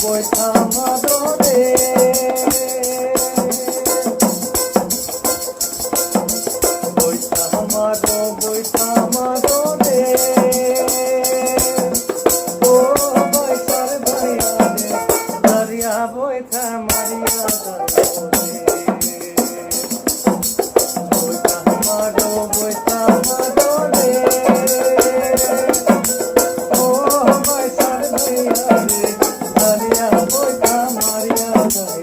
বৈঠা মাদরে বৈঠা মাদরে ও বৈঠার ভাইয়া রে দারিয়া বৈঠা মারিয়া দারে বৈঠা মাদরে ও বৈঠার ভাইয়া রে দারিয়া বৈঠা মারিয়া দারে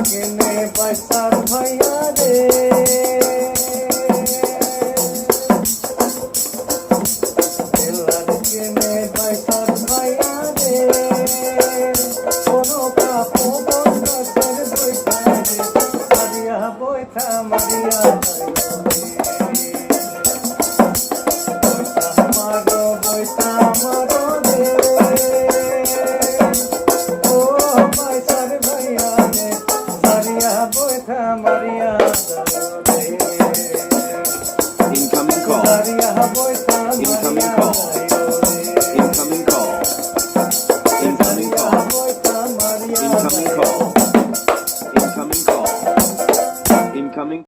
কেনে পয়সার ভাইয়া রে কেনে পয়সার ভাইয়া রে কোনো কাপু বন্ধের বৈঠা রে মারিয়া বৈঠা মারিয়া বৈঠা মারো রে ও পয়সার ভাইয়া রে বৈঠা মারিয়া Incoming call. দারিয়া বৈঠা Incoming call. Incoming call. Incoming call. বৈঠা মারিয়া Incoming call. Incoming call. Incoming